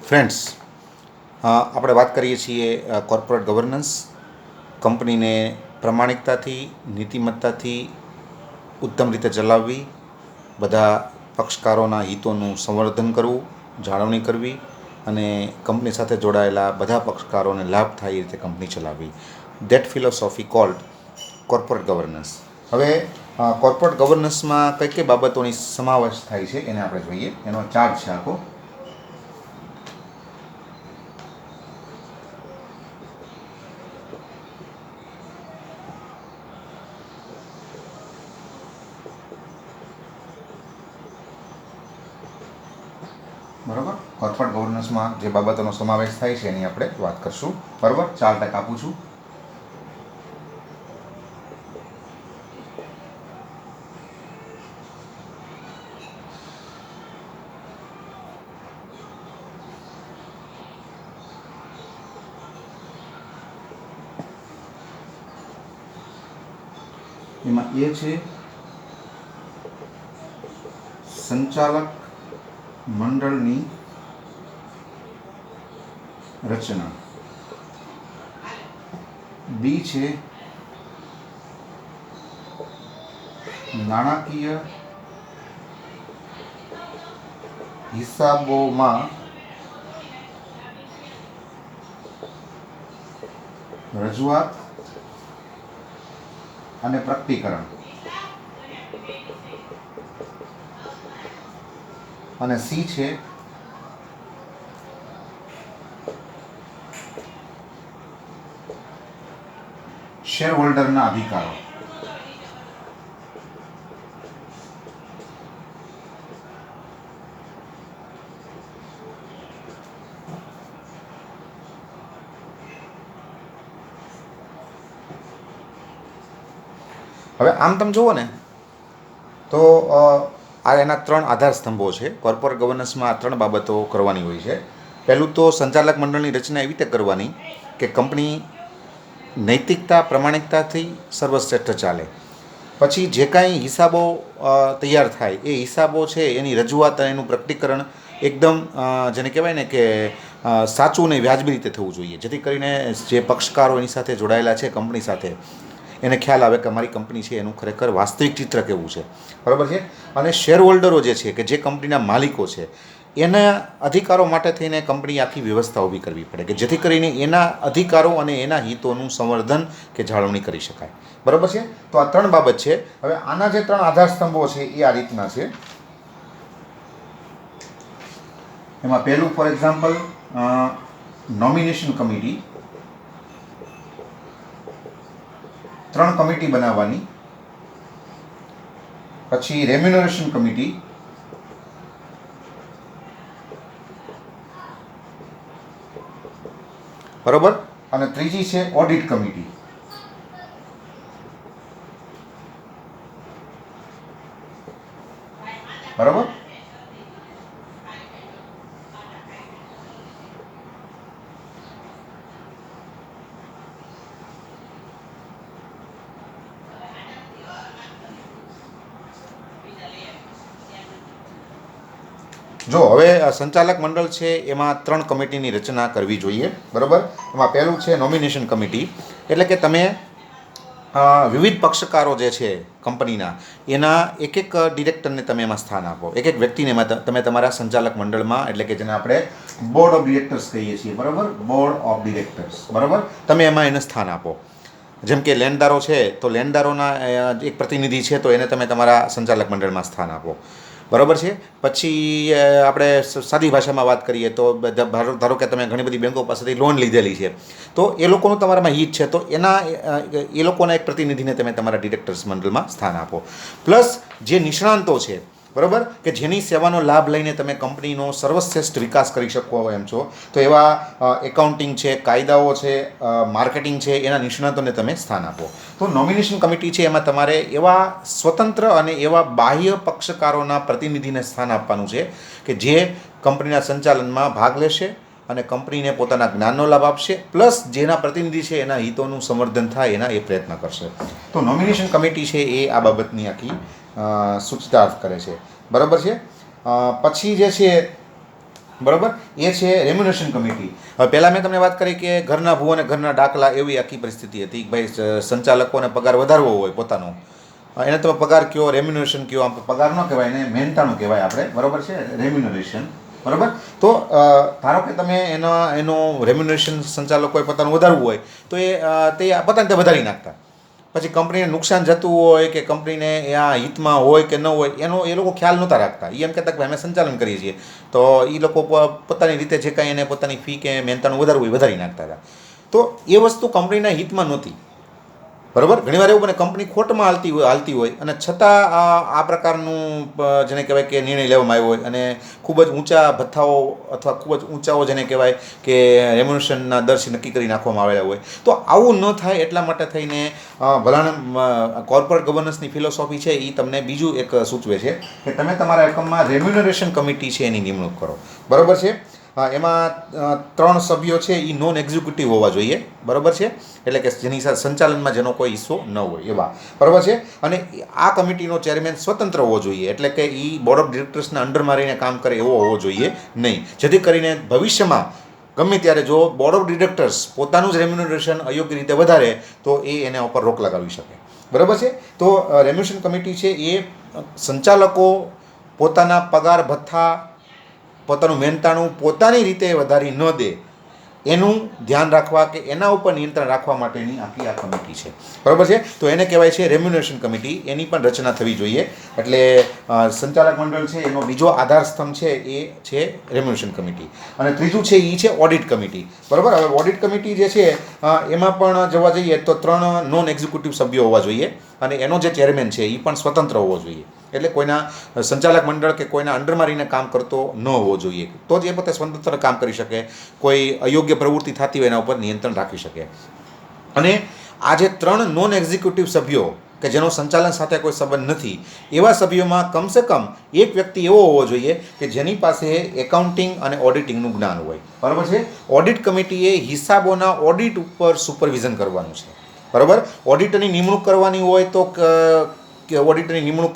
Friends, આપણે વાત કરીએ છીએ કોર્પોરેટ ગવર્નન્સ. કંપનીને પ્રમાણિકતાથી, નીતિમત્તાથી ઉત્તમ રીતે ચલાવવી, બધા પક્ષકારોના હિતોનું સંવર્ધન કરવું, જાળવણી કરવી અને કંપની સાથે જોડાયેલા બધા પક્ષકારોને લાભ થાય એ રીતે કંપની ચલાવવી. That philosophy cold corporate governance. હવે કોર્પોરેટ ગવર્નન્સમાં કઈ કઈ બાબતોની સમાવેશ થાય છે એને આપણે જોઈએ. એનો ચાર્ટ છે આખો. બરાબર, કોર્પોરેટ ગવર્નન્સમાં જે બાબતોનો સમાવેશ થાય છે એની આપણે વાત કરશું. બરાબર, 4 આપું છું. એમાં એ છે સંચાલક મંડળની રચના. બી છે નાણાકીય હિસાબોમાં રજૂઆત અને પ્રકટીકરણ. અને સી છે શેર હોલ્ડરના અધિકારો. હવે આમ તમે જુઓ ને તો આ એના 3 આધાર સ્તંભો છે. કોર્પોરેટ ગવર્નન્સમાં આ 3 બાબતો કરવાની હોય છે. પહેલું તો સંચાલક મંડળની રચના એવી રીતે કરવાની કે કંપની નૈતિકતા, પ્રમાણિકતાથી સર્વશ્રેષ્ઠ ચાલે. પછી જે કાંઈ હિસાબો તૈયાર થાય એ હિસાબો છે એની રજૂઆત અને એનું પ્રકટીકરણ એકદમ જેને કહેવાય ને કે સાચું ને વ્યાજબી રીતે થવું જોઈએ, જેથી કરીને જે પક્ષકારો એની સાથે જોડાયેલા છે કંપની સાથે એને ખ્યાલ આવે કે અમારી કંપની છે એનું ખરેખર વાસ્તવિક ચિત્ર કેવું છે. બરાબર છે. અને શેર હોલ્ડરો જે છે કે જે કંપનીના માલિકો છે એના અધિકારો માટે થઈને કંપની આખી વ્યવસ્થા ઊભી કરવી પડે કે જેથી કરીને એના અધિકારો અને એના હિતોનું સંવર્ધન કે જાળવણી કરી શકાય. બરાબર છે. તો આ 3 બાબત છે. હવે આના જે 3 આધાર સ્તંભો છે એ આ રીતના છે. એમાં પહેલું for example nomination committee. 3 committee બનાવવાની. પછી રેમ્યુનરેશન કમિટી. બરોબર. અને ત્રીજી છે ઓડિટ કમિટી. બરોબર. જો હવે સંચાલક મંડળ છે એમાં 3 કમિટીની રચના કરવી જોઈએ. બરાબર. એમાં પહેલું છે નોમિનેશન કમિટી. એટલે કે તમે વિવિધ પક્ષકારો જે છે કંપનીના એના એક ડિરેક્ટરને તમે એમાં સ્થાન આપો, એક વ્યક્તિને એમાં તમે તમારા સંચાલક મંડળમાં, એટલે કે જેને આપણે બોર્ડ ઓફ ડિરેક્ટર્સ કહીએ છીએ. બરાબર. Board of directors. બરાબર. તમે એમાં એને સ્થાન આપો. જેમ કે લેણદારો છે તો લેણદારોના એક પ્રતિનિધિ છે તો એને તમે તમારા સંચાલક મંડળમાં સ્થાન આપો. બરાબર છે. પછી આપણે સાદી ભાષામાં વાત કરીએ તો ધારો કે તમે ઘણી બધી બેંકો પાસેથી લોન લીધેલી છે તો એ લોકોનું તમારામાં હિત છે તો એના એ લોકોના એક પ્રતિનિધિને તમે તમારા ડિરેક્ટર્સ મંડળમાં સ્થાન આપો. પ્લસ જે નિષ્ણાંતો છે, બરાબર, કે જેની સેવાનો લાભ લઈને તમે કંપનીનો સર્વશ્રેષ્ઠ વિકાસ કરી શકો એમ છો, તો એવા એકાઉન્ટિંગ છે, કાયદાઓ છે, માર્કેટિંગ છે, એના નિષ્ણાતોને તમે સ્થાન આપો. તો નોમિનેશન કમિટી છે એમાં તમારે એવા સ્વતંત્ર અને એવા બાહ્ય પક્ષકારોના પ્રતિનિધિને સ્થાન આપવાનું છે કે જે કંપનીના સંચાલનમાં ભાગ લેશે અને કંપનીને પોતાના જ્ઞાનનો લાભ આપશે, પ્લસ જેના પ્રતિનિધિ છે એના હિતોનું સંવર્ધન થાય એના એ પ્રયત્ન કરશે. તો નોમિનેશન કમિટી છે એ આ બાબતની આખી સૂચિતાર્થ કરે છે. બરાબર છે. પછી જે છે બરાબર, એ છે રેમ્યુનેશન કમિટી. હવે પહેલાં મેં તમને વાત કરી કે ઘરના ભૂ અને ઘરના ડાકલા એવી આખી પરિસ્થિતિ હતી. ભાઈ સંચાલકોને પગાર વધારવો હોય પોતાનો, એને તમે પગાર કયો, રેમ્યુનરેશન કયો, આમ પગાર ન કહેવાય, એને મહેનતાણું કહેવાય આપણે, બરાબર છે, રેમ્યુનરેશન. બરાબર, તો ધારો કે તમે એનું રેમ્યુનરેશન સંચાલકોએ પોતાનું વધારવું હોય તો તે પોતાને તે વધારી નાખતા. પછી કંપનીને નુકસાન જતું હોય કે કંપનીને આ હિતમાં હોય કે ન હોય એનો એ લોકો ખ્યાલ નહોતા રાખતા. એ એમ કહેતા કે અમે સંચાલન કરીએ છીએ, તો એ લોકો પોતાની રીતે જે કાંઈ એને પોતાની ફી કે મહેનતાણું વધારવું હોય વધારી નાખતા હતા. તો એ વસ્તુ કંપનીના હિતમાં નહોતી. બરાબર, ઘણીવાર એવું બને કંપની ખોટમાં હાલતી હોય અને છતાં આ પ્રકારનું જેને કહેવાય કે નિર્ણય લેવામાં આવ્યો હોય અને ખૂબ જ ઊંચા ભથ્થાઓ અથવા ખૂબ જ ઊંચાઓ જેને કહેવાય કે રેમ્યુનેશનના દર નક્કી કરી નાખવામાં આવેલા હોય. તો આવું ન થાય એટલા માટે થઈને ભલાને કોર્પોરેટ ગવર્નન્સની ફિલોસોફી છે એ તમને બીજું એક સૂચવે છે કે તમે તમારા એકમમાં રેમ્યુનરેશન કમિટી છે એની નિમણૂક કરો. બરાબર છે, એમાં 3 સભ્યો છે એ નોન એક્ઝિક્યુટિવ હોવા જોઈએ. બરાબર છે, એટલે કે જેની સંચાલનમાં જેનો કોઈ હિસ્સો ન હોય એવા. બરાબર છે, અને આ કમિટીનો ચેરમેન સ્વતંત્ર હોવો જોઈએ, એટલે કે એ બોર્ડ ઓફ ડિરેક્ટર્સના અંડરમાં રહીને કામ કરે એવો હોવો જોઈએ નહીં, જેથી કરીને ભવિષ્યમાં ગમે ત્યારે જો બોર્ડ ઓફ ડિરેક્ટર્સ પોતાનું જ રેમ્યુનરેશન અયોગ્ય રીતે વધારે તો એ એના ઉપર રોક લગાવી શકે. બરાબર છે, તો રેમ્યુનરેશન કમિટી છે એ સંચાલકો પોતાના પગાર ભથ્થા, પોતાનું મહેનતાણું પોતાની રીતે વધારી ન દે એનું ધ્યાન રાખવા કે એના ઉપર નિયંત્રણ રાખવા માટેની આખી આ કમિટી છે. બરાબર છે, તો એને કહેવાય છે રેમ્યુનરેશન કમિટી. એની પણ રચના થવી જોઈએ. એટલે સંચાલક મંડળ છે એનો બીજો આધાર સ્તંભ છે એ છે રેમ્યુનરેશન કમિટી. અને ત્રીજું છે એ છે ઓડિટ કમિટી. બરાબર, હવે ઓડિટ કમિટી જે છે એમાં પણ જોવા જઈએ તો 3 નોન એક્ઝિક્યુટિવ સભ્યો હોવા જોઈએ અને એનો જે ચેરમેન છે એ પણ સ્વતંત્ર હોવો જોઈએ. એટલે કોઈના સંચાલક મંડળ કે કોઈના અંડરમાં રહીને કામ કરતો ન હોવો જોઈએ, તો જ એ પોતે સ્વતંત્ર કામ કરી શકે, કોઈ અયોગ્ય પ્રવૃત્તિ થતી હોય એના ઉપર નિયંત્રણ રાખી શકે. અને આ જે 3 નોન એક્ઝિક્યુટિવ સભ્યો કે જેનો સંચાલન સાથે કોઈ સંબંધ નથી એવા સભ્યોમાં કમસે કમ એક વ્યક્તિ એવો હોવો જોઈએ કે જેની પાસે એકાઉન્ટિંગ અને ઓડિટિંગનું જ્ઞાન હોય. બરાબર છે, ઓડિટ કમિટીએ હિસાબોના ઓડિટ ઉપર સુપરવિઝન કરવાનું છે. બરાબર, ઓડિટરની નિમણૂક કરવાની હોય તો કે ઓડિટરની નિમણૂક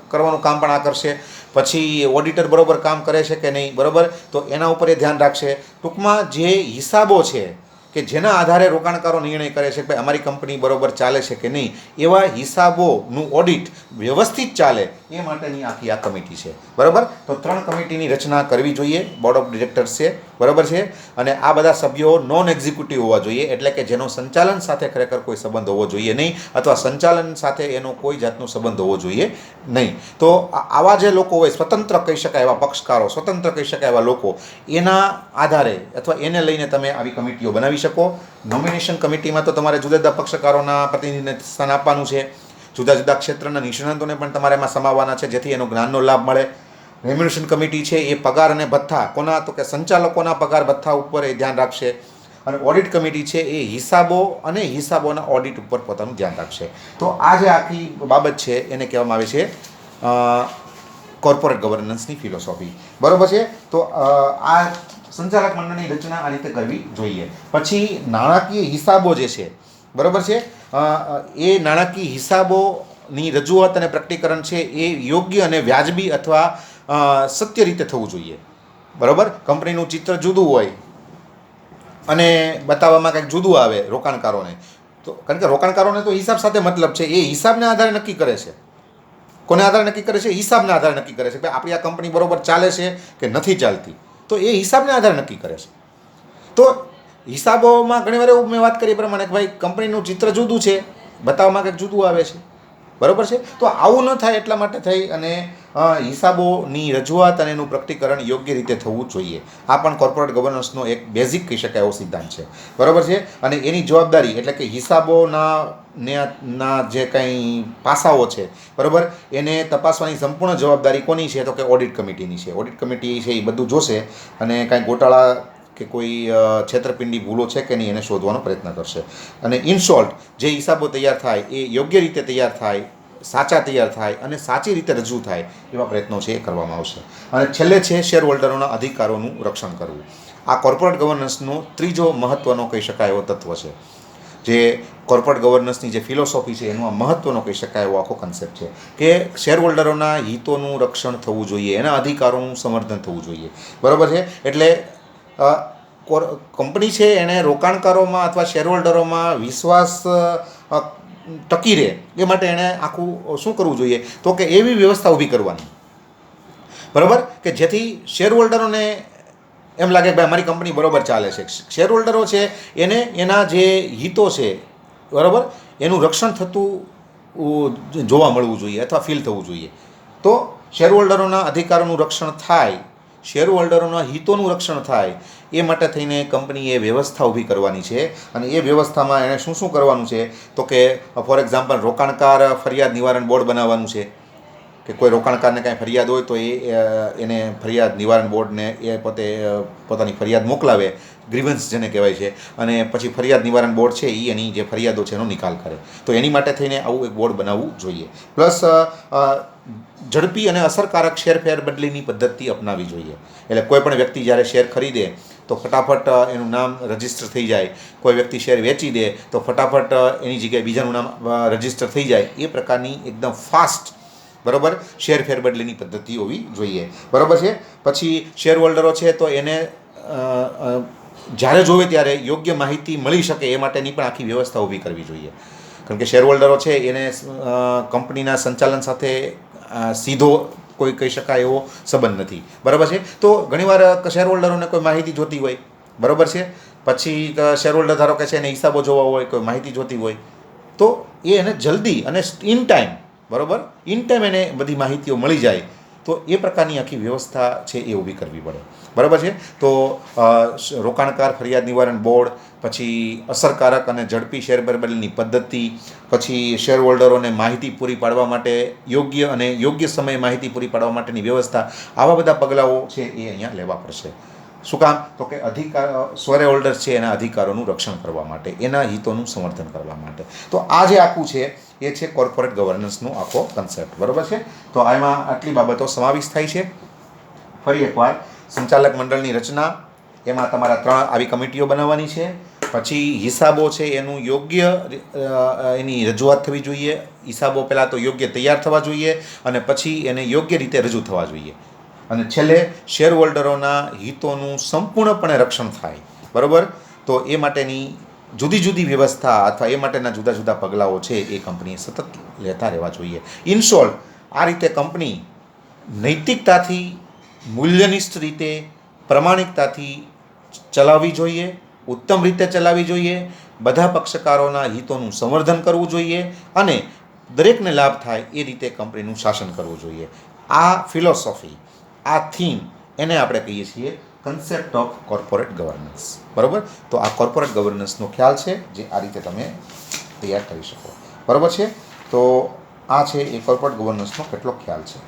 કરવાનું કામ પણ આ કરશે. પછી ઓડિટર બરાબર કામ કરે છે કે નહીં, બરાબર, તો એના ઉપર એ ધ્યાન રાખશે. ટૂંકમાં જે હિસાબો છે કે જેના આધારે રોકાણકારો નિર્ણય કરે છે કે ભાઈ અમારી કંપની બરાબર ચાલે છે કે નહીં, એવા હિસાબોનું ઓડિટ વ્યવસ્થિત ચાલે એ માટેની આખી આ કમિટી છે. બરાબર, તો 3 કમિટીની રચના કરવી જોઈએ. બોર્ડ ઓફ ડિરેક્ટર્સ છે, બરાબર છે, અને આ બધા સભ્યો નોન એક્ઝિક્યુટિવ હોવા જોઈએ, એટલે કે જેનો સંચાલન સાથે ખરેખર કોઈ સંબંધ હોવો જોઈએ નહીં, અથવા સંચાલન સાથે એનો કોઈ જાતનો સંબંધ હોવો જોઈએ નહીં. તો આવા જે લોકો હોય, સ્વતંત્ર કહી શકાય એવા પક્ષકારો, સ્વતંત્ર કહી શકાય એવા લોકો, એના આધારે અથવા એને લઈને તમે આવી કમિટીઓ બનાવી શકો. નોમિનેશન કમિટીમાં તો તમારે જુદા જુદા પક્ષકારોના પ્રતિનિધિને સ્થાન આપવાનું છે. જુદા જુદા ક્ષેત્રના નિષ્ણાંતોને પણ તમારે એમાં સમાવવાના છે, જેથી એનો જ્ઞાનનો લાભ મળે. રેમ્યુનરેશન કમિટી છે એ પગાર અને ભથ્થા કોના, તો કે સંચાલકોના પગાર ભથ્થા ઉપર એ ધ્યાન રાખશે. અને ઓડિટ કમિટી છે એ હિસાબો અને હિસાબોના ઓડિટ ઉપર પોતાનું ધ્યાન રાખશે. તો આ જે આખી બાબત છે એને કહેવામાં આવે છે કોર્પોરેટ ગવર્નન્સની ફિલોસોફી. બરાબર છે, તો આ સંચાલક મંડળની રચના આ રીતે કરવી જોઈએ. પછી નાણાકીય હિસાબો જે છે, બરાબર છે, એ નાણાકીય હિસાબોની રજૂઆત અને પ્રકટીકરણ છે એ યોગ્ય અને વ્યાજબી અથવા સત્ય રીતે થવું જોઈએ. બરાબર, કંપનીનું ચિત્ર જુદું હોય અને બતાવવામાં કંઈક જુદું આવે રોકાણકારોને, તો કારણ કે રોકાણકારોને તો હિસાબ સાથે મતલબ છે, એ હિસાબના આધારે નક્કી કરે છે. કોને આધારે નક્કી કરે છે? હિસાબના આધારે નક્કી કરે છે કે આપણી આ કંપની બરાબર ચાલે છે કે નથી ચાલતી, તો એ હિસાબના આધારે નક્કી કરે છે. તો હિસાબોમાં ઘણીવાર એવું મેં વાત કરી પ્રમાણે કે ભાઈ કંપનીનું ચિત્ર જુદું છે, બતાવવામાં કંઈક જુદું આવે છે. બરાબર છે, તો આવું ન થાય એટલા માટે થઈ અને હિસાબોની રજૂઆત અને એનું પ્રકટીકરણ યોગ્ય રીતે થવું જોઈએ. આ પણ કોર્પોરેટ ગવર્નન્સનો એક બેઝિક કહી શકાય એવો સિદ્ધાંત છે. બરાબર છે, અને એની જવાબદારી એટલે કે હિસાબોના જે કંઈ પાસાઓ છે, બરાબર, એને તપાસવાની સંપૂર્ણ જવાબદારી કોની છે? તો કે ઓડિટ કમિટીની છે. ઓડિટ કમિટી છે એ બધું જોશે અને કાંઈ ગોટાળા કે કોઈ છેતરપિંડી ભૂલો છે કે નહીં એને શોધવાનો પ્રયત્ન કરશે. અને ઇન શોર્ટ જે હિસાબો તૈયાર થાય એ યોગ્ય રીતે તૈયાર થાય, સાચા તૈયાર થાય અને સાચી રીતે રજૂ થાય એવા પ્રયત્નો છે એ કરવામાં આવશે. અને છેલ્લે છે શેર હોલ્ડરોના અધિકારોનું રક્ષણ કરવું. આ કોર્પોરેટ ગવર્નન્સનો ત્રીજો મહત્ત્વનો કહી શકાય એવો તત્વ છે. જે કોર્પોરેટ ગવર્નન્સની જે ફિલોસોફી છે એનો આ મહત્ત્વનો કહી શકાય એવો આખો કન્સેપ્ટ છે કે શેર હોલ્ડરોના હિતોનું રક્ષણ થવું જોઈએ, એના અધિકારોનું સંવર્ધન થવું જોઈએ. બરાબર છે. એટલે કંપની છે એણે રોકાણકારોમાં અથવા શેર હોલ્ડરોમાં વિશ્વાસ ટકી રહે એ માટે એણે આખું શું કરવું જોઈએ તો કે એવી વ્યવસ્થા ઊભી કરવાની, બરાબર, કે જેથી શેર હોલ્ડરોને એમ લાગે કે ભાઈ અમારી કંપની બરાબર ચાલે છે. શેર હોલ્ડરો છે એને એના જે હિતો છે, બરાબર, એનું રક્ષણ થતું જોવા મળવું જોઈએ અથવા ફીલ થવું જોઈએ. તો શેર હોલ્ડરોના અધિકારોનું રક્ષણ થાય, શેર હોલ્ડરોના હિતોનું રક્ષણ થાય એ માટે થઈને કંપનીએ વ્યવસ્થા ઊભી કરવાની છે. અને એ વ્યવસ્થામાં એણે શું શું કરવાનું છે તો કે ફોર એક્ઝામ્પલ રોકાણકાર ફરિયાદ નિવારણ બોર્ડ બનાવવાનું છે કે કોઈ રોકાણકારને કાંઈ ફરિયાદ હોય તો એને ફરિયાદ નિવારણ બોર્ડને એ પોતાની ફરિયાદ મોકલાવે, ગ્રીવન્સ જેને કહેવાય છે, અને પછી ફરિયાદ નિવારણ બોર્ડ છે એ એની જે ફરિયાદો છે એનો નિકાલ કરે. તો એની માટે થઈને આવું એક બોર્ડ બનાવવું જોઈએ. પ્લસ ઝડપી અને અસરકારક શેર ફેરબદલીની પદ્ધતિ અપનાવવી જોઈએ. એટલે કોઈ પણ વ્યક્તિ જ્યારે શેર ખરીદે તો ફટાફટ એનું નામ રજિસ્ટર થઈ જાય, કોઈ વ્યક્તિ શેર વેચી દે તો ફટાફટ એની જગ્યાએ બીજાનું નામ રજિસ્ટર થઈ જાય. એ પ્રકારની એકદમ ફાસ્ટ, બરાબર, શેર ફેરબદલીની પદ્ધતિ હોવી જોઈએ. બરાબર છે. પછી શેર હોલ્ડરો છે તો એને જ્યારે જોવે ત્યારે યોગ્ય માહિતી મળી શકે એ માટેની પણ આખી વ્યવસ્થા ઊભી કરવી જોઈએ. કારણ કે શેર હોલ્ડરો છે એને કંપનીના સંચાલન સાથે સીધો કોઈ કહી શકાય એવો સંબંધ નથી. બરાબર છે. તો ઘણીવાર શેર હોલ્ડરોને કોઈ માહિતી જોતી હોય, બરાબર છે, પછી શેર હોલ્ડર ધારો કે છે એને હિસાબો જોવા હોય, કોઈ માહિતી જોતી હોય તો એ એને જલ્દી અને ઇન ટાઈમ, બરાબર, ઇન ટાઈમ એને બધી માહિતીઓ મળી જાય તો એ પ્રકારની આખી વ્યવસ્થા છે એ ઊભી કરવી પડે. બરાબર છે. તો રોકાણકાર ફરિયાદ નિવારણ બોર્ડ, પછી અસરકારક અને ઝડપી શેર ફેરબદલીની પદ્ધતિ, પછી શેર હોલ્ડરોને માહિતી પૂરી પાડવા માટે યોગ્ય અને યોગ્ય સમયે માહિતી પૂરી પાડવા માટેની વ્યવસ્થા, આવા બધા પગલાઓ છે એ અહીંયા લેવા પડશે. શું કામ તો કે શેર હોલ્ડર્સ છે એના અધિકારોનું રક્ષણ કરવા માટે, એના હિતોનું સમર્થન કરવા માટે. તો આ જે આખું છે એ છે કોર્પોરેટ ગવર્નન્સનો આખો કન્સેપ્ટ. બરાબર છે. તો આમાં આટલી બાબતો સમાવેશ થાય છે. ફરી એકવાર, સંચાલક મંડળની રચના, એમાં તમારા 3 આવી કમિટીઓ બનાવવાની છે. પછી હિસાબો છે એનું યોગ્ય એની રજૂઆત થવી જોઈએ. હિસાબો પહેલાં તો યોગ્ય તૈયાર થવા જોઈએ અને પછી એને યોગ્ય રીતે રજૂ થવા જોઈએ. અને છેલ્લે શેર હોલ્ડરોના હિતોનું સંપૂર્ણપણે રક્ષણ થાય. બરાબર. તો એ માટેની જુદી જુદી વ્યવસ્થા અથવા એ માટેના જુદા જુદા પગલાઓ છે એ કંપનીએ સતત લેતા રહેવા જોઈએ. ઇન શોર્ટ, આ રીતે કંપની નૈતિકતાથી, મૂલ્યનિષ્ઠ રીતે, પ્રમાણિકતાથી ચલાવવી જોઈએ, ઉત્તમ રીતે ચલાવવી જોઈએ, બધા પક્ષકારોના હિતોનું સંવર્ધન કરવું જોઈએ અને દરેકને લાભ થાય એ રીતે કંપનીનું શાસન કરવું જોઈએ. આ ફિલોસોફી, આ થીમ, એને આપણે કહીએ છીએ કન્સેપ્ટ ઓફ કોર્પોરેટ ગવર્નન્સ. બરાબર. તો આ કોર્પોરેટ ગવર્નન્સનો ખ્યાલ છે જે આ રીતે તમે તૈયાર કરી શકો. બરાબર છે. તો આ છે એ કોર્પોરેટ ગવર્નન્સનો કેટલો ખ્યાલ છે.